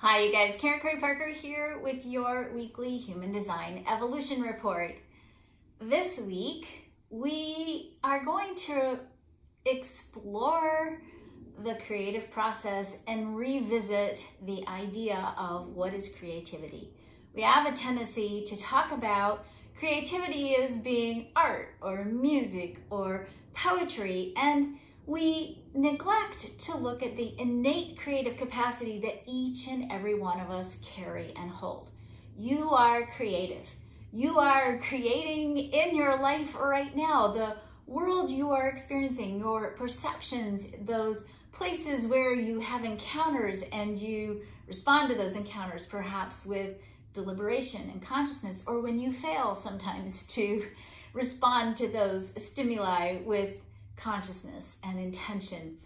Hi, you guys. Karen Curry Parker here with your weekly Human Design Evolution Report. This week, we are going to explore the creative process and revisit the idea of what is creativity. We have a tendency to talk about creativity as being art or music or poetry, and we neglect to look at the innate creative capacity that each and every one of us carry and hold. You are creative. You are creating in your life right now. The world you are experiencing, your perceptions, those places where you have encounters and you respond to those encounters perhaps with deliberation and consciousness, or when you fail sometimes to respond to those stimuli with consciousness and intention.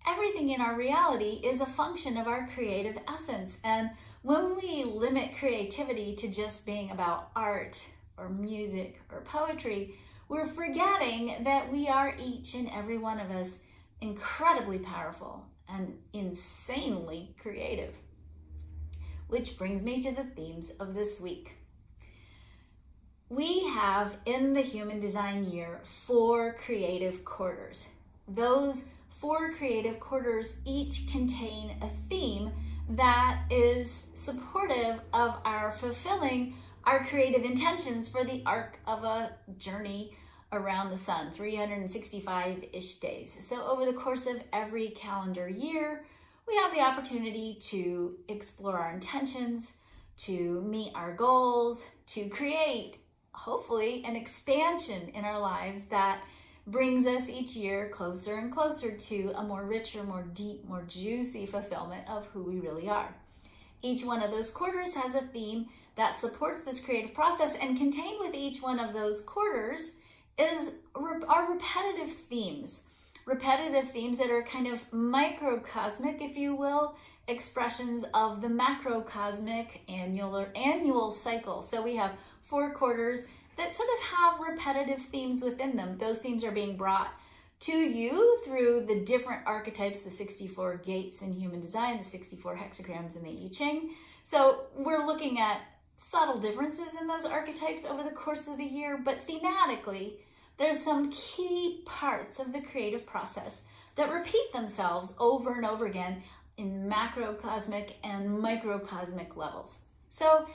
Everything in our reality is a function of our creative essence. And when we limit creativity to just being about art or music or poetry, we're forgetting that we are, each and every one of us, incredibly powerful and insanely creative. Which brings me to the themes of this week. We have in the Human Design Year 4 creative quarters. Those 4 creative quarters each contain a theme that is supportive of our fulfilling our creative intentions for the arc of a journey around the sun, 365-ish days. So over the course of every calendar year, we have the opportunity to explore our intentions, to meet our goals, to create hopefully an expansion in our lives that brings us each year closer and closer to a more richer, more deep, more juicy fulfillment of who we really are. Each one of those quarters has a theme that supports this creative process, and contained with each one of those quarters is our repetitive themes that are kind of microcosmic, if you will, expressions of the macrocosmic annual cycle. So we have 4 quarters that sort of have repetitive themes within them. Those themes are being brought to you through the different archetypes, the 64 gates in Human Design, the 64 hexagrams in the I Ching. So we're looking at subtle differences in those archetypes over the course of the year, but thematically, there's some key parts of the creative process that repeat themselves over and over again in macrocosmic and microcosmic levels. So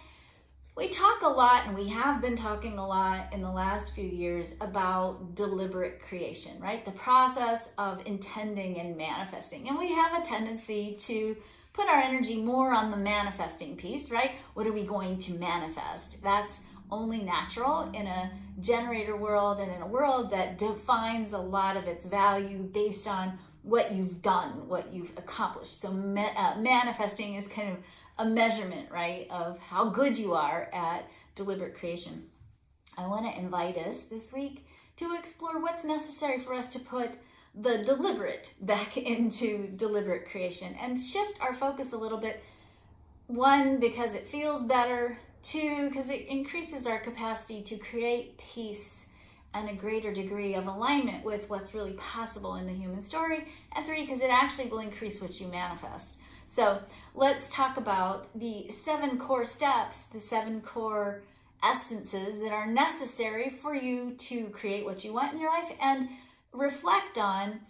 we talk a lot, and we have been talking a lot in the last few years about deliberate creation, right? The process of intending and manifesting. And we have a tendency to put our energy more on the manifesting piece, right? What are we going to manifest? That's only natural in a generator world and in a world that defines a lot of its value based on what you've done, what you've accomplished. So manifesting is kind of a measurement, right, of how good you are at deliberate creation. I want to invite us this week to explore what's necessary for us to put the deliberate back into deliberate creation and shift our focus a little bit. 1, because it feels better. 2, because it increases our capacity to create peace and a greater degree of alignment with what's really possible in the human story. And 3, because it actually will increase what you manifest. So let's talk about the 7 core steps, the 7 core essences that are necessary for you to create what you want in your life, and reflect on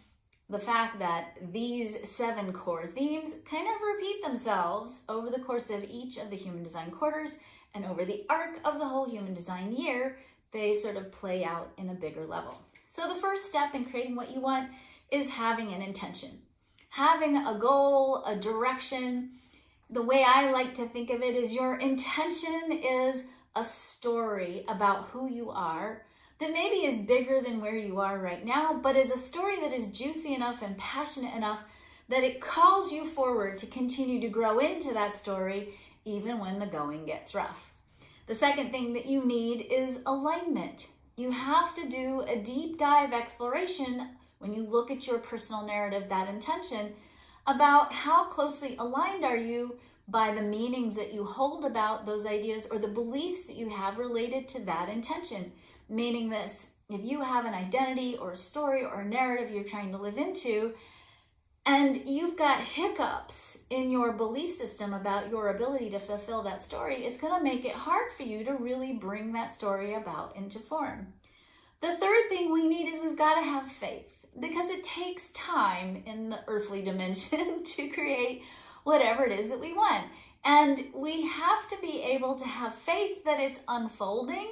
the fact that these 7 core themes kind of repeat themselves over the course of each of the Human Design quarters, and over the arc of the whole Human Design year, they sort of play out in a bigger level. So the first step in creating what you want is having an intention. Having a goal, a direction. The way I like to think of it is your intention is a story about who you are that maybe is bigger than where you are right now, but is a story that is juicy enough and passionate enough that it calls you forward to continue to grow into that story even when the going gets rough. The second thing that you need is alignment. You have to do a deep dive exploration when you look at your personal narrative, that intention, about how closely aligned are you by the meanings that you hold about those ideas or the beliefs that you have related to that intention. Meaning this, if you have an identity or a story or a narrative you're trying to live into, and you've got hiccups in your belief system about your ability to fulfill that story, it's going to make it hard for you to really bring that story about into form. The third thing we need is we've got to have faith, because it takes time in the earthly dimension to create whatever it is that we want. And we have to be able to have faith that it's unfolding,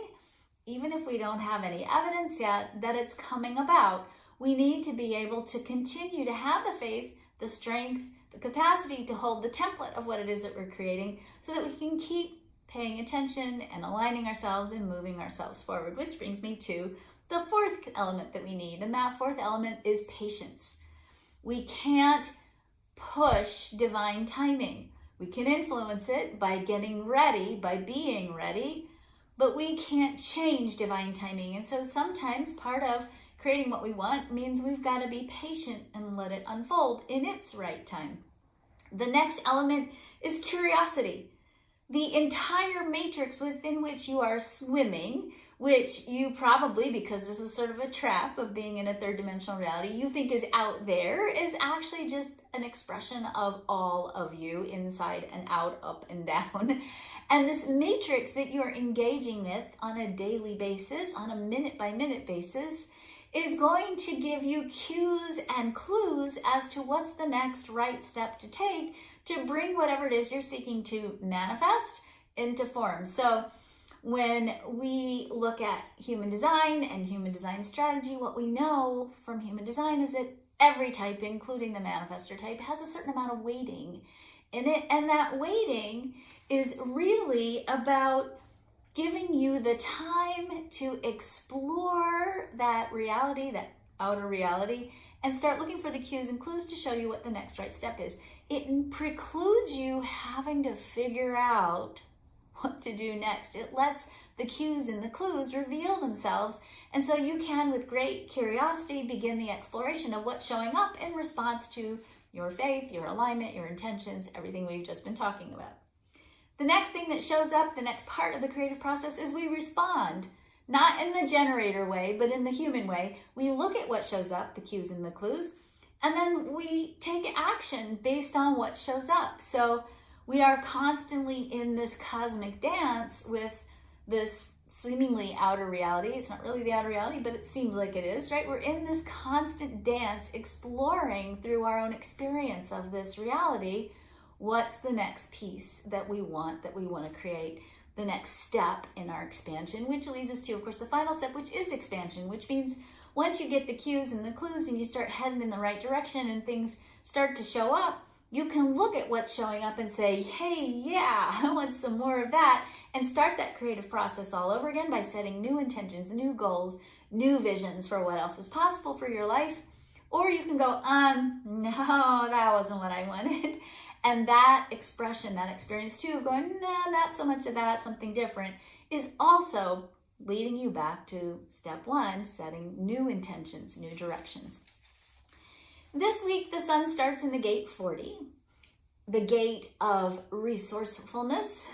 even if we don't have any evidence yet that it's coming about. We need to be able to continue to have the faith, the strength, the capacity to hold the template of what it is that we're creating, so that we can keep paying attention and aligning ourselves and moving ourselves forward. Which brings me to the fourth element that we need, and that fourth element is patience. We can't push divine timing. We can influence it by getting ready, by being ready, but we can't change divine timing. And so sometimes part of creating what we want means we've got to be patient and let it unfold in its right time. The next element is curiosity. The entire matrix within which you are swimming, which you probably, because this is sort of a trap of being in a third dimensional reality, you think is out there, is actually just an expression of all of you, inside and out, up and down. And this matrix that you're engaging with on a daily basis, on a minute by minute basis, is going to give you cues and clues as to what's the next right step to take to bring whatever it is you're seeking to manifest into form. So when we look at human design and human design strategy, what we know from human design is that every type, including the manifestor type, has a certain amount of weighting in it. And that weighting is really about giving you the time to explore that reality, that outer reality, and start looking for the cues and clues to show you what the next right step is. It precludes you having to figure out what to do next. It lets the cues and the clues reveal themselves, and so you can, with great curiosity, begin the exploration of what's showing up in response to your faith, your alignment, your intentions, everything we've just been talking about. The next thing that shows up, the next part of the creative process, is we respond. Not in the generator way, but in the human way. We look at what shows up, the cues and the clues, and then we take action based on what shows up. So we are constantly in this cosmic dance with this seemingly outer reality. It's not really the outer reality, but it seems like it is, right? We're in this constant dance, exploring through our own experience of this reality, what's the next piece that we want to create, the next step in our expansion, which leads us to, of course, the final step, which is expansion, which means once you get the cues and the clues and you start heading in the right direction and things start to show up, you can look at what's showing up and say, hey, yeah, I want some more of that, and start that creative process all over again by setting new intentions, new goals, new visions for what else is possible for your life. Or you can go, no, that wasn't what I wanted. And that expression, that experience too, of going, no, not so much of that, something different, is also leading you back to step one, setting new intentions, new directions. This week, the sun starts in the gate 40, the gate of resourcefulness.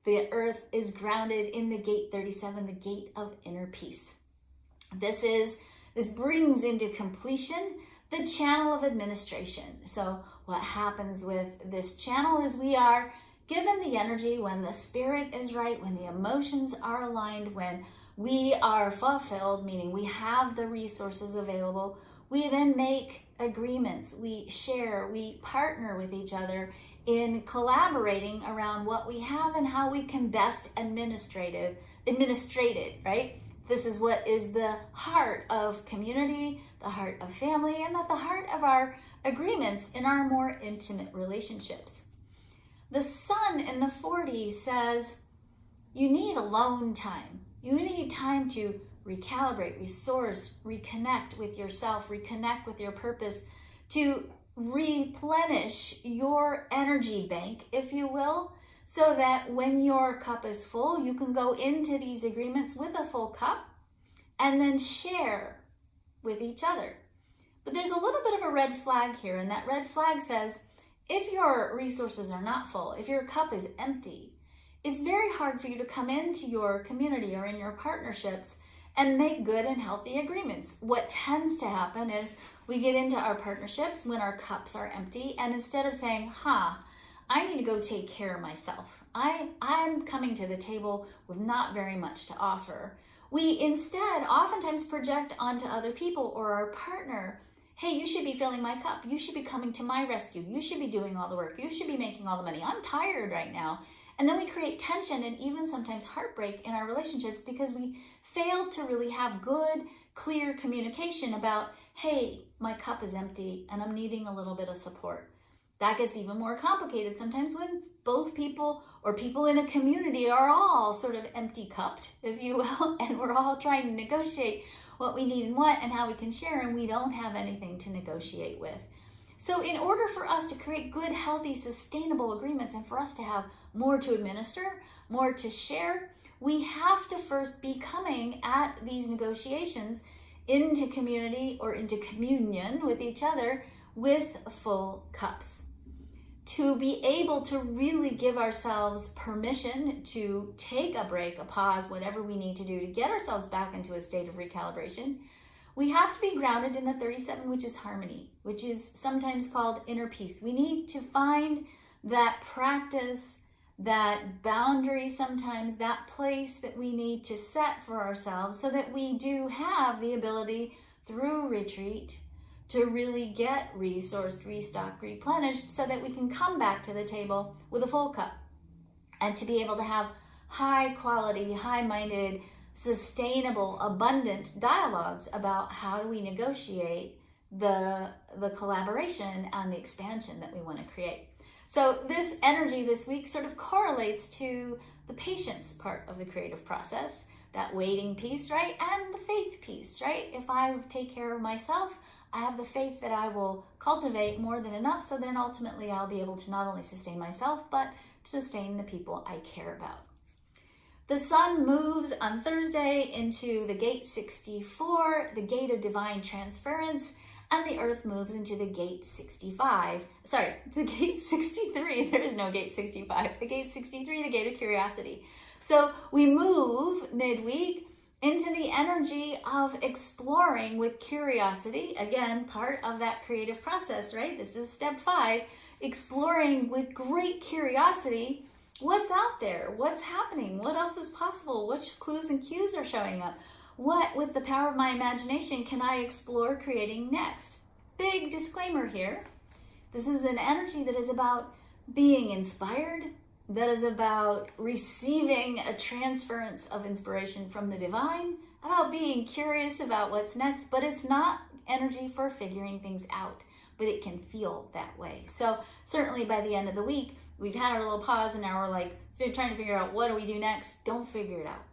The earth is grounded in the gate 37, the gate of inner peace. This brings into completion the channel of administration. So what happens with this channel is we are given the energy when the spirit is right, when the emotions are aligned, when we are fulfilled, meaning we have the resources available. We then make agreements, we share, we partner with each other in collaborating around what we have and how we can best administrate it, right? This is what is the heart of community, the heart of family, and at the heart of our agreements in our more intimate relationships. The sun in the 40 says you need alone time. You need time to recalibrate, resource, reconnect with yourself, reconnect with your purpose, to replenish your energy bank, if you will, so that when your cup is full, you can go into these agreements with a full cup and then share with each other. But there's a little bit of a red flag here, and that red flag says if your resources are not full, if your cup is empty, it's very hard for you to come into your community or in your partnerships and make good and healthy agreements. What tends to happen is we get into our partnerships when our cups are empty, and instead of saying, I need to go take care of myself, I'm coming to the table with not very much to offer, we instead oftentimes project onto other people or our partner, hey, you should be filling my cup. You should be coming to my rescue. You should be doing all the work. You should be making all the money. I'm tired right now. And then we create tension and even sometimes heartbreak in our relationships because we failed to really have good, clear communication about, hey, my cup is empty and I'm needing a little bit of support. That gets even more complicated sometimes when both people or people in a community are all sort of empty cupped, if you will, and we're all trying to negotiate what we need and want and how we can share, and we don't have anything to negotiate with. So in order for us to create good, healthy, sustainable agreements and for us to have more to administer, more to share, we have to first be coming at these negotiations into community or into communion with each other with full cups. To be able to really give ourselves permission to take a break, a pause, whatever we need to do to get ourselves back into a state of recalibration, we have to be grounded in the 37, which is harmony, which is sometimes called inner peace. We need to find that practice, that boundary sometimes, that place that we need to set for ourselves so that we do have the ability through retreat to really get resourced, restocked, replenished so that we can come back to the table with a full cup and to be able to have high quality, high-minded, sustainable, abundant dialogues about how do we negotiate the collaboration and the expansion that we want to create. So this energy this week sort of correlates to the patience part of the creative process, that waiting piece, right? And the faith piece, right? If I take care of myself, I have the faith that I will cultivate more than enough, so then ultimately I'll be able to not only sustain myself, but sustain the people I care about. The sun moves on Thursday into the gate 64, the gate of divine transference, and the earth moves into the gate 65. Sorry, the gate 63. There is no gate 65. The gate 63, the gate of curiosity. So we move midweek into the energy of exploring with curiosity. Again, part of that creative process, right? This is step 5, exploring with great curiosity what's out there, what's happening, what else is possible, which clues and cues are showing up. What, with the power of my imagination, can I explore creating next? Big disclaimer here. This is an energy that is about being inspired, that is about receiving a transference of inspiration from the divine, about being curious about what's next, but it's not energy for figuring things out, but it can feel that way. So certainly by the end of the week, we've had our little pause and now we're like trying to figure out what do we do next? Don't figure it out.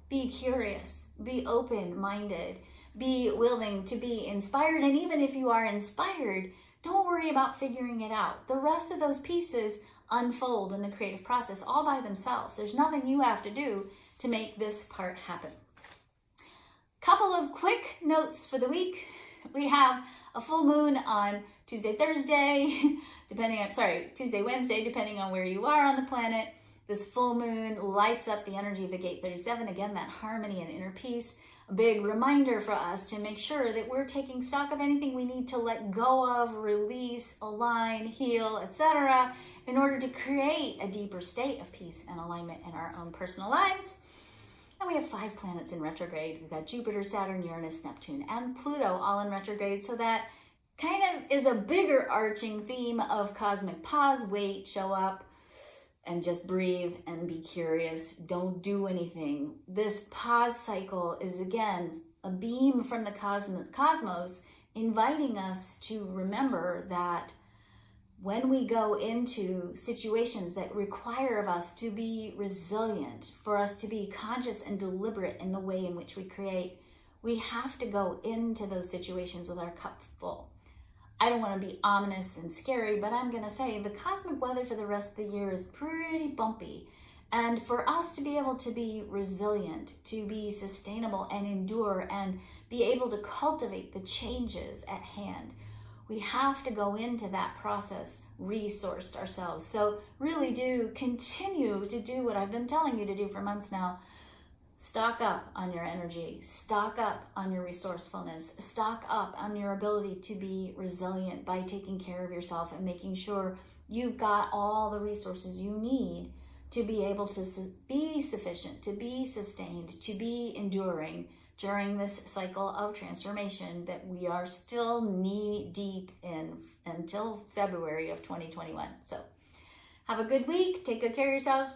Be curious, be open-minded, be willing to be inspired. And even if you are inspired, don't worry about figuring it out. The rest of those pieces unfold in the creative process all by themselves. There's nothing you have to do to make this part happen. Couple of quick notes for the week. We have a full moon on Tuesday, Wednesday, depending on where you are on the planet. This full moon lights up the energy of the gate 37. Again, that harmony and inner peace. A big reminder for us to make sure that we're taking stock of anything we need to let go of, release, align, heal, etc., in order to create a deeper state of peace and alignment in our own personal lives. And we have 5 planets in retrograde. We've got Jupiter, Saturn, Uranus, Neptune, and Pluto all in retrograde. So that kind of is a bigger arching theme of cosmic pause, wait, show up, and just breathe and be curious. Don't do anything. This pause cycle is, again, a beam from the cosmos inviting us to remember that when we go into situations that require of us to be resilient, for us to be conscious and deliberate in the way in which we create, we have to go into those situations with our cup full. I don't want to be ominous and scary, but I'm going to say the cosmic weather for the rest of the year is pretty bumpy. And for us to be able to be resilient, to be sustainable and endure and be able to cultivate the changes at hand, we have to go into that process resourced ourselves. So really do continue to do what I've been telling you to do for months now. stock up on your energy, stock up on your resourcefulness, stock up on your ability to be resilient by taking care of yourself and making sure you've got all the resources you need to be able to be sufficient, to be sustained, to be enduring during this cycle of transformation that we are still knee deep in until February of 2021. So have a good week. Take good care of yourselves.